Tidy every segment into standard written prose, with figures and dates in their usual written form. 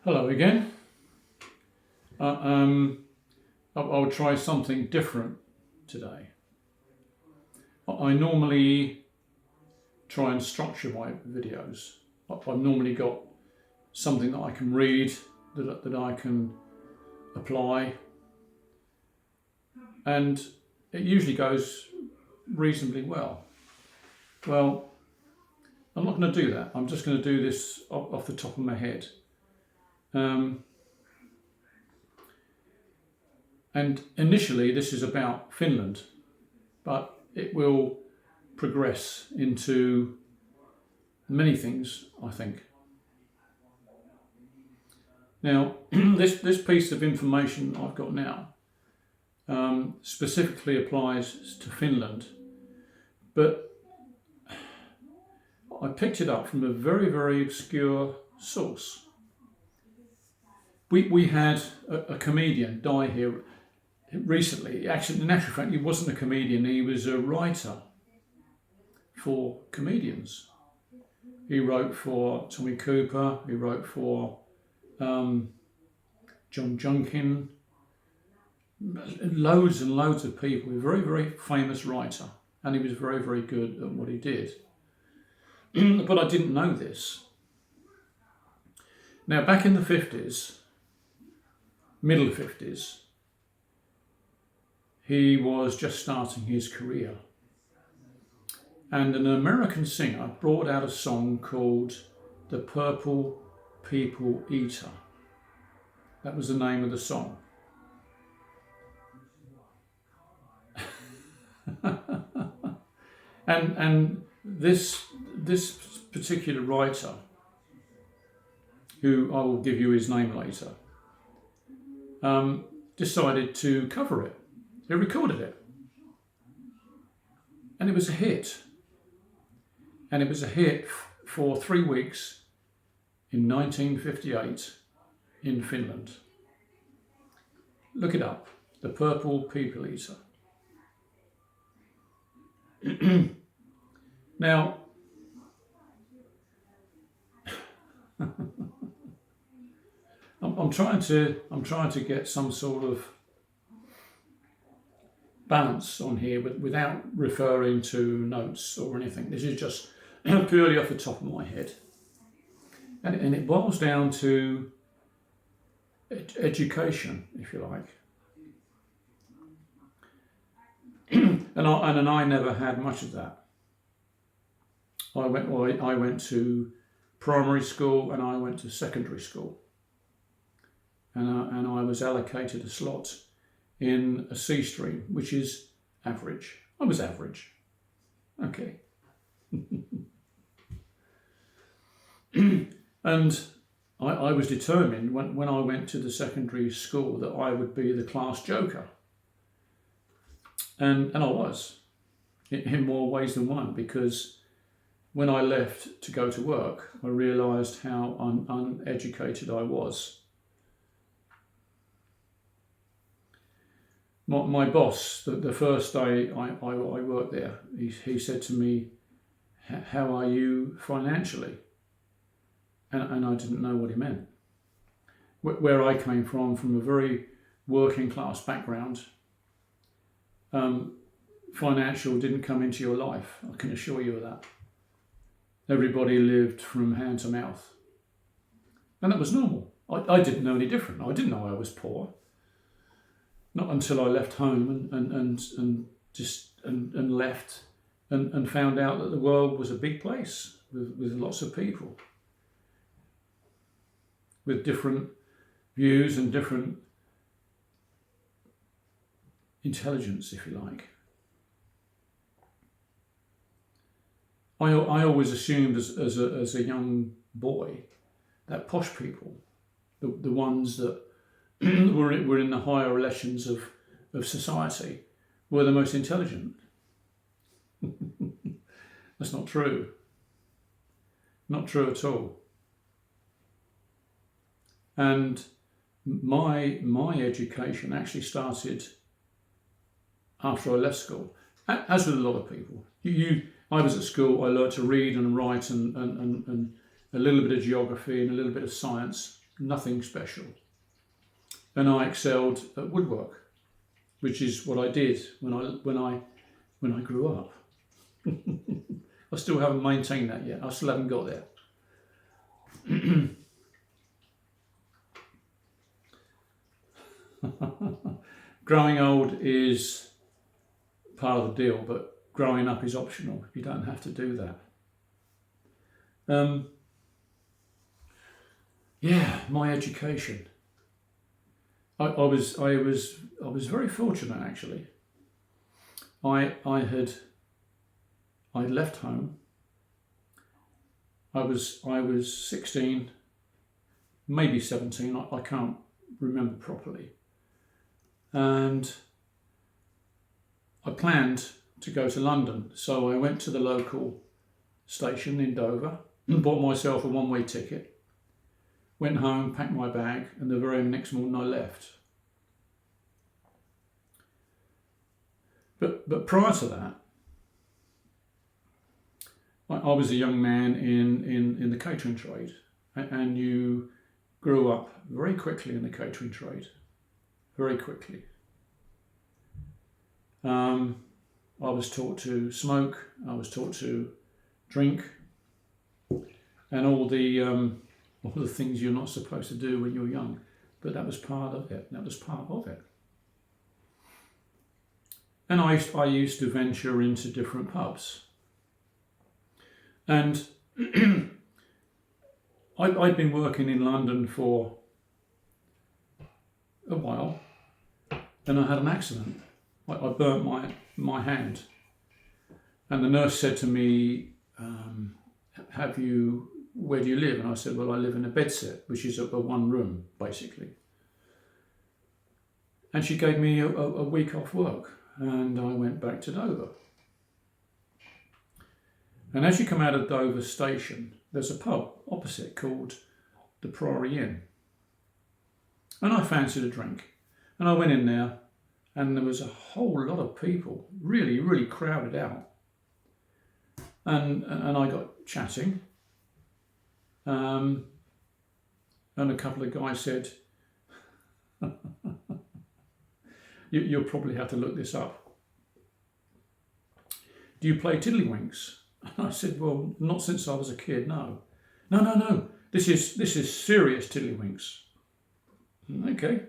Hello again. Uh, um, I'll try something different today. I normally try and structure my videos. I've normally got something that I can read, that I can apply, and it usually goes reasonably well. Well, I'm not going to do that. I'm just going to do this off the top of my head. Um, and initially, this is about Finland, but it will progress into many things, I think. Now, this piece of information I've got now specifically applies to Finland, but I picked it up from a very, very obscure source. We had a comedian die here recently. Actually, in actual fact, he wasn't a comedian, he was a writer for comedians. He wrote for Tommy Cooper, he wrote for John Junkin, loads and loads of people. A very, very famous writer, and he was very, very good at what he did. But I didn't know this. Now, back in the 50s, middle 50s, he was just starting his career. And an American singer brought out a song called The Purple People Eater. That was the name of the song. and this particular writer, who I will give you his name later, decided to cover it. He recorded it. And it was a hit. And it was a hit for 3 weeks in 1958 in Finland. Look it up, The Purple People Eater. Now, I'm trying to get some sort of balance on here without referring to notes or anything. This is just purely off the top of my head. And it boils down to education, if you like. and I never had much of that. I went to primary school and I went to secondary school. And I was allocated a slot in a C stream, which is average. I was average. Okay. And I was determined when I went to the secondary school that I would be the class joker. And I was, in more ways than one, because when I left to go to work, I realised how uneducated I was. My boss, the first day I worked there, he said to me, "How are you financially?" And I didn't know what he meant. Where I came from a very working class background, financial didn't come into your life, I can assure you of that. Everybody lived from hand to mouth. And that was normal. I didn't know any different. I didn't know I was poor. Not until I left home and left and found out that the world was a big place with lots of people with different views and different intelligence, if you like. I always assumed as a young boy that posh people, the ones that were in the higher echelons of society, were the most intelligent. That's not true. Not true at all. And my education actually started after I left school, as with a lot of people. I was at school, I learned to read and write and a little bit of geography and a little bit of science. nothing special. And I excelled at woodwork, which is what I did when I grew up. I still haven't maintained that yet. I still haven't got there. Growing old is part of the deal, but growing up is optional. You don't have to do that. My education. I was very fortunate actually. I left home. I was 16, maybe 17. I can't remember properly. And I planned to go to London, so I went to the local station in Dover and bought myself a one-way ticket. Went home, packed my bag, and the very next morning I left. But prior to that, I was a young man in the catering trade, and you grew up very quickly in the catering trade, very quickly. I was taught to smoke, I was taught to drink, and all the things you're not supposed to do when you're young, but that was part of it. And I used to venture into different pubs. And I'd been working in London for a while, and I had an accident. I burnt my hand. And the nurse said to me, where do you live? And I said, well, I live in a bedsit, which is a one room, basically. And she gave me a week off work, and I went back to Dover. And as you come out of Dover station, there's a pub opposite called the Priory Inn. And I fancied a drink. And I went in there, and there was a whole lot of people, really, really crowded out. And I got chatting. And a couple of guys said, you'll probably have to look this up. Do you play tiddlywinks? And I said, well, not since I was a kid, no. No. This is serious tiddlywinks. Okay.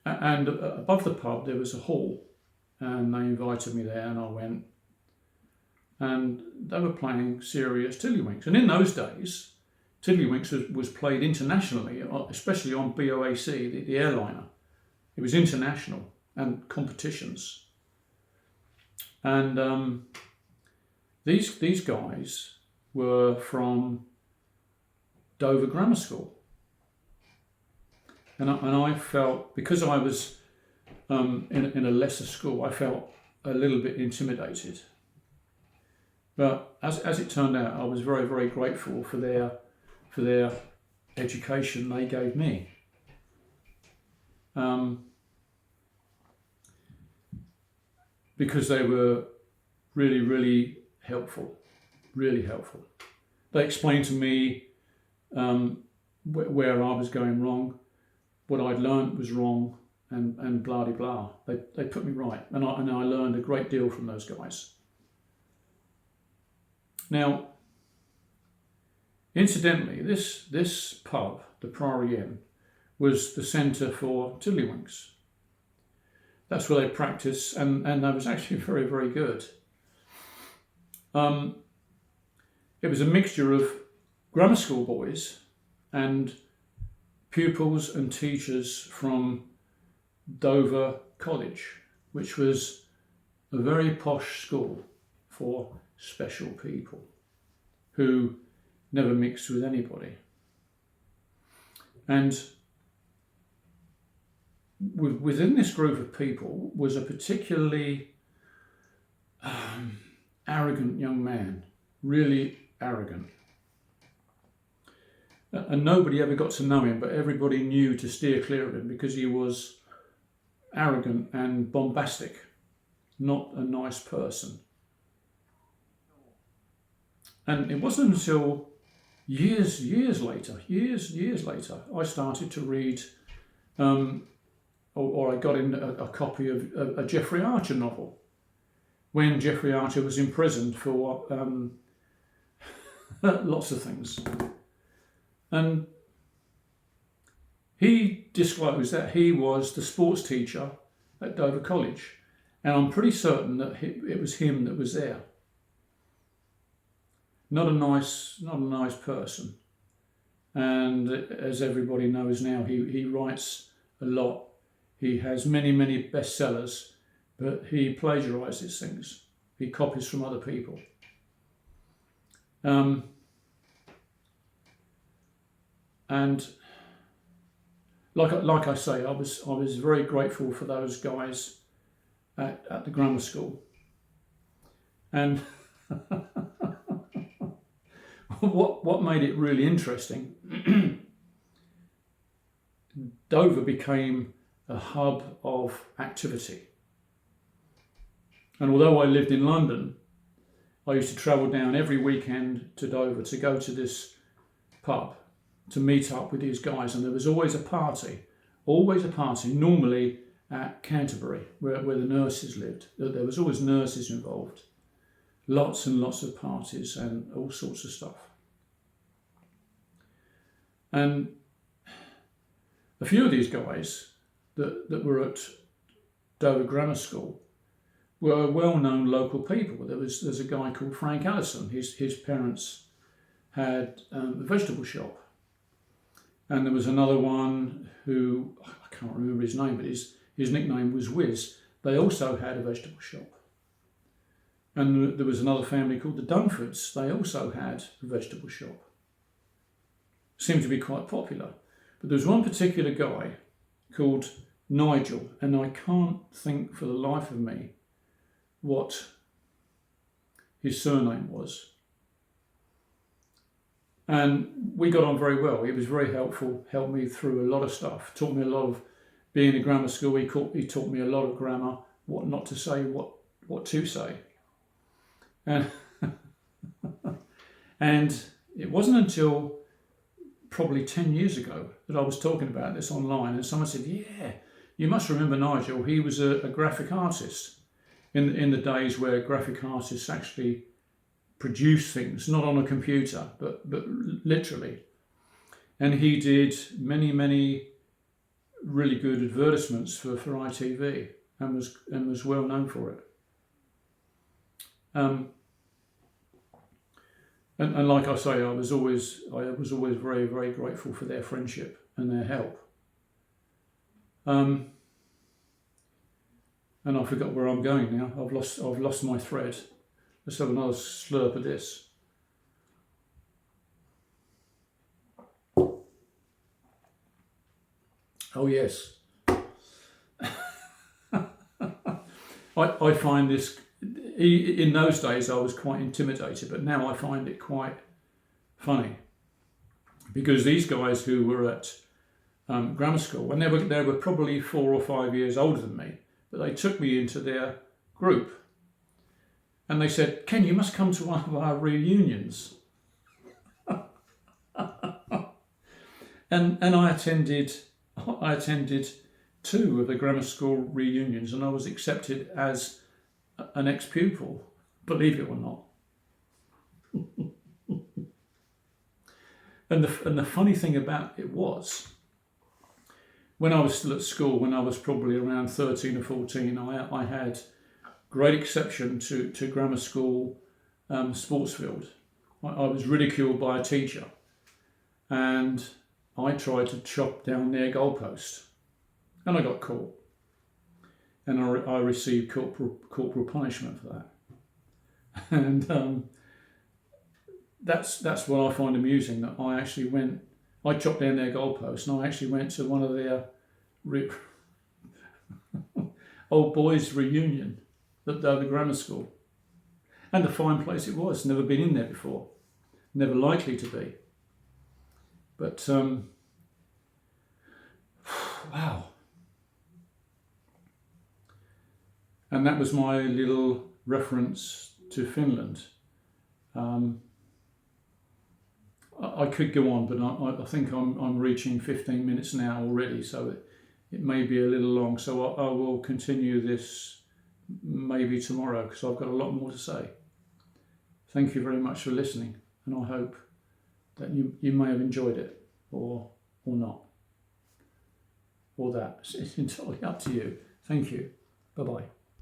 And above the pub there was a hall, and they invited me there, and I went. And they were playing serious tiddlywinks. And in those days, tiddlywinks was played internationally, especially on BOAC, the airliner. It was international and competitions. And these guys were from Dover Grammar School. And I felt, because I was in a lesser school, I felt a little bit intimidated. But as it turned out, I was very, very grateful for their education they gave me. Because they were really, really helpful, really helpful. They explained to me where I was going wrong, what I'd learned was wrong, and blah de blah. They put me right, and I learned a great deal from those guys. Now, incidentally, this pub, the Priory Inn, was the centre for tiddlywinks. That's where they practiced, and that was actually very, very good. It was a mixture of grammar school boys and pupils and teachers from Dover College, which was a very posh school for special people who never mixed with anybody. And within this group of people was a particularly arrogant young man, really arrogant. And nobody ever got to know him, but everybody knew to steer clear of him because he was arrogant and bombastic, not a nice person. And it wasn't until years later, I started to read, or I got in a copy of a Jeffrey Archer novel when Jeffrey Archer was imprisoned for lots of things. And he disclosed that he was the sports teacher at Dover College. And I'm pretty certain that it was him that was there. Not a nice person. And as everybody knows now, he writes a lot. He has many bestsellers, but he plagiarizes things. He copies from other people. And like I say, I was very grateful for those guys at the grammar school. And what made it really interesting, Dover became a hub of activity. And although I lived in London, I used to travel down every weekend to Dover to go to this pub to meet up with these guys, and there was always a party, normally at Canterbury, where the nurses lived. There was always nurses involved. Lots and lots of parties and all sorts of stuff. And a few of these guys that were at Dover Grammar School were well-known local people. There's a guy called Frank Allison. His parents had a vegetable shop. And there was another one who, I can't remember his name, but his nickname was Whiz. They also had a vegetable shop. And there was another family called the Dunfords. They also had a vegetable shop. Seemed to be quite popular. But there was one particular guy called Nigel, and I can't think for the life of me what his surname was. And we got on very well. He was very helpful, helped me through a lot of stuff, taught me a lot of being in grammar school. He taught me a lot of grammar, what not to say, what to say. And, and it wasn't until probably 10 years ago that I was talking about this online, and someone said, yeah, you must remember Nigel. He was a graphic artist in the days where graphic artists actually produce things, not on a computer, but literally. And he did many really good advertisements for ITV and was well known for it. And like I say, I was always very, very grateful for their friendship and their help. And I forgot where I'm going now. I've lost my thread. Let's have another slurp of this. Oh yes. I find this, in those days I was quite intimidated, but now I find it quite funny. Because these guys who were at grammar school, and they were probably 4 or 5 years older than me, but they took me into their group. And they said, Ken, you must come to one of our reunions. and I attended 2 of the grammar school reunions, and I was accepted as an ex-pupil, believe it or not. and the funny thing about it was, when I was still at school, when I was probably around 13 or 14, I had great exception to grammar school sports field. I was ridiculed by a teacher, and I tried to chop down their goalpost, and I got caught, and I received corporal punishment for that. And that's what I find amusing, that I chopped down their goalpost, and I actually went to one of their old boys reunion at Dover Grammar School. And a fine place it was. Never been in there before. Never likely to be. But, wow. And that was my little reference to Finland. I could go on, but I think I'm reaching 15 minutes now already, so it may be a little long. So I will continue this maybe tomorrow, because I've got a lot more to say. Thank you very much for listening, and I hope that you may have enjoyed it, or not, or that. It's entirely up to you. Thank you. Bye-bye.